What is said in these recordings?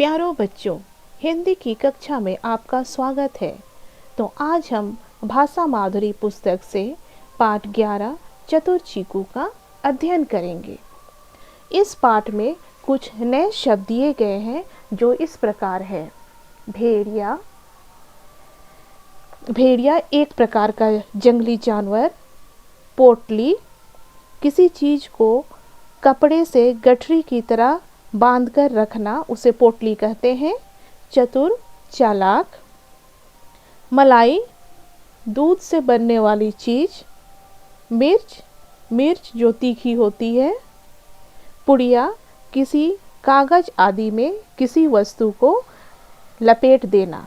प्यारों बच्चों, हिंदी की कक्षा में आपका स्वागत है। तो आज हम भाषा माधुरी पुस्तक से पाठ 11 चतुर चीकू का अध्ययन करेंगे। इस पाठ में कुछ नए शब्द दिए गए हैं जो इस प्रकार है। भेड़िया, भेड़िया एक प्रकार का जंगली जानवर। पोटली, किसी चीज को कपड़े से गठरी की तरह बांधकर रखना, उसे पोटली कहते हैं। चतुर, चालाक। मलाई, दूध से बनने वाली चीज। मिर्च, मिर्च जो तीखी होती है। पुड़िया, किसी कागज आदि में किसी वस्तु को लपेट देना।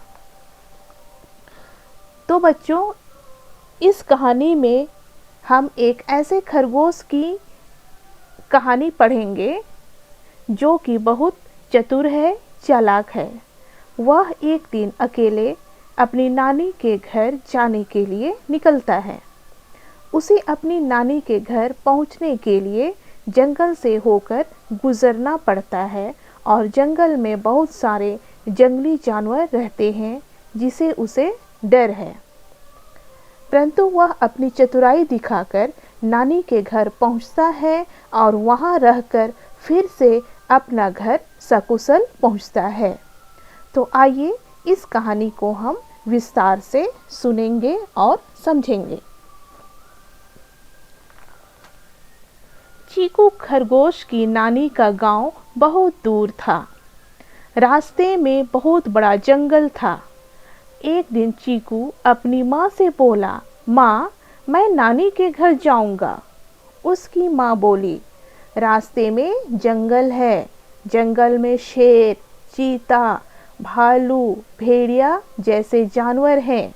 तो बच्चों, इस कहानी में हम एक ऐसे खरगोश की कहानी पढ़ेंगे जो कि बहुत चतुर है, चालाक है। वह एक दिन अकेले अपनी नानी के घर जाने के लिए निकलता है। उसे अपनी नानी के घर पहुंचने के लिए जंगल से होकर गुजरना पड़ता है और जंगल में बहुत सारे जंगली जानवर रहते हैं जिसे उसे डर है। परंतु वह अपनी चतुराई दिखाकर नानी के घर पहुंचता है और वहां रहकर फिर से अपना घर सकुशल पहुंचता है। तो आइए इस कहानी को हम विस्तार से सुनेंगे और समझेंगे। चीकू खरगोश की नानी का गांव बहुत दूर था। रास्ते में बहुत बड़ा जंगल था। एक दिन चीकू अपनी माँ से बोला, माँ, मैं नानी के घर जाऊंगा। उसकी माँ बोली, रास्ते में जंगल है, जंगल में शेर, चीता, भालू, भेड़िया जैसे जानवर हैं,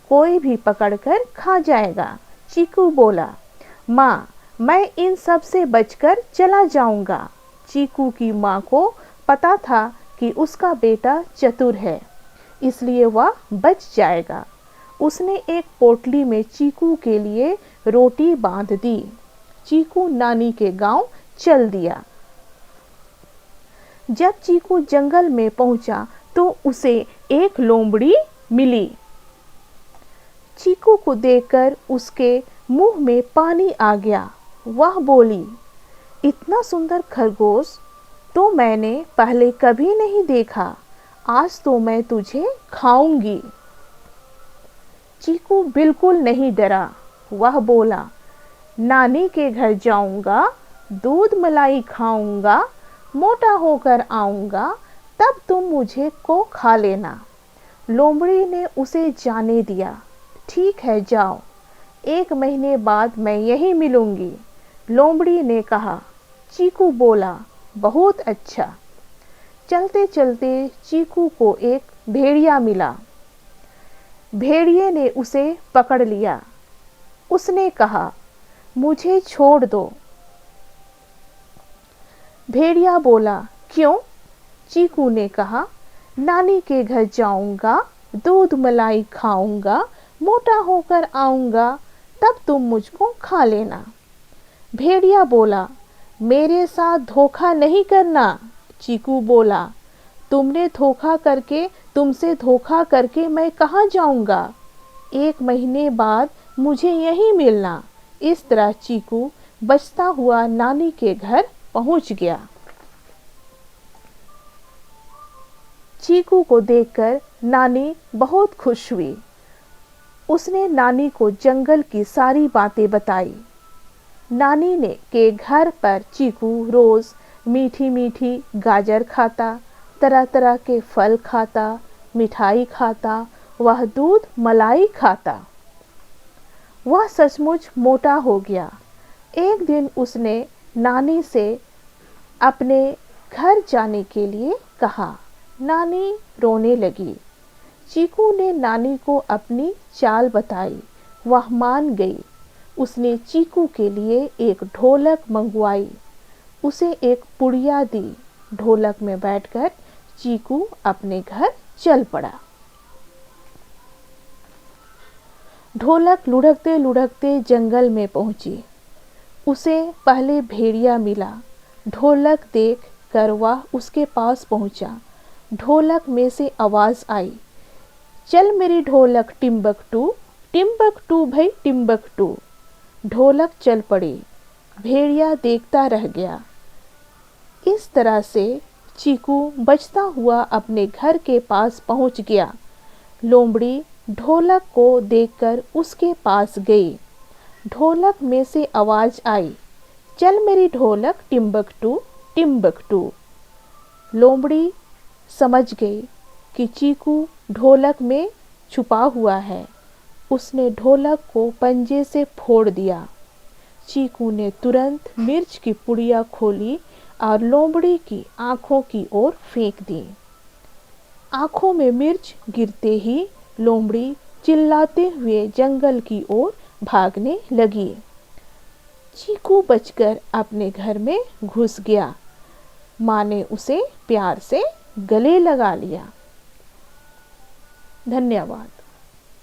कोई भी पकड़कर खा जाएगा। चीकू बोला, माँ, मैं इन सब से बचकर चला जाऊंगा। चीकू की माँ को पता था कि उसका बेटा चतुर है, इसलिए वह बच जाएगा। उसने एक पोटली में चीकू के लिए रोटी बांध दी। चीकू नानी के गांव चल दिया। जब चीकू जंगल में पहुंचा तो उसे एक लोमड़ी मिली। चीकू को देखकर उसके मुंह में पानी आ गया। वह बोली, इतना सुंदर खरगोश तो मैंने पहले कभी नहीं देखा। आज तो मैं तुझे खाऊंगी। चीकू बिल्कुल नहीं डरा। वह बोला, नानी के घर जाऊंगा, दूध मलाई खाऊंगा, मोटा होकर आऊंगा, तब तुम मुझे को खा लेना। लोमड़ी ने उसे जाने दिया। ठीक है, जाओ, 1 महीने बाद मैं यहीं मिलूंगी। लोमड़ी ने कहा। चीकू बोला, बहुत अच्छा। चलते चलते चीकू को एक भेड़िया मिला। भेड़िए ने उसे पकड़ लिया। उसने कहा, मुझे छोड़ दो। भेड़िया बोला, क्यों? चीकू ने कहा, नानी के घर जाऊंगा, दूध मलाई खाऊंगा, मोटा होकर आऊंगा, तब तुम मुझको खा लेना। भेड़िया बोला, मेरे साथ धोखा नहीं करना। चीकू बोला, तुमसे धोखा करके मैं कहाँ जाऊंगा? 1 महीने बाद मुझे यहीं मिलना। इस तरह चीकू बचता हुआ नानी के घर पहुंच गया। चीकू को देखकर नानी बहुत खुश हुई। उसने नानी को जंगल की सारी बातें बताई। नानी ने के घर पर चीकू रोज मीठी मीठी गाजर खाता, तरह तरह के फल खाता, मिठाई खाता, वह दूध मलाई खाता। वह सचमुच मोटा हो गया। एक दिन उसने नानी से अपने घर जाने के लिए कहा। नानी रोने लगी। चीकू ने नानी को अपनी चाल बताई। वह मान गई। उसने चीकू के लिए एक ढोलक मंगवाई, उसे एक पुड़िया दी। ढोलक में बैठकर चीकू अपने घर चल पड़ा। ढोलक लुढ़कते लुढ़कते जंगल में पहुंची। उसे पहले भेड़िया मिला। ढोलक देख कर वह उसके पास पहुंचा। ढोलक में से आवाज आई, चल मेरी ढोलक टिम्बकटू, टिम्बकटू भई टिम्बकटू। ढोलक चल पड़ी, भेड़िया देखता रह गया। इस तरह से चीकू बचता हुआ अपने घर के पास पहुंच गया। लोमड़ी ढोलक को देखकर उसके पास गई। ढोलक में से आवाज आई, चल मेरी ढोलक टिम्बकटू, टिम्बकटू। लोमड़ी समझ गई कि चीकू ढोलक में छुपा हुआ है। उसने ढोलक को पंजे से फोड़ दिया। चीकू ने तुरंत मिर्च की पुड़िया खोली और लोमड़ी की आंखों की ओर फेंक दी। आंखों में मिर्च गिरते ही लोमड़ी चिल्लाते हुए जंगल की ओर भागने लगी। चीकू बचकर अपने घर में घुस गया। माँ ने उसे प्यार से गले लगा लिया। धन्यवाद।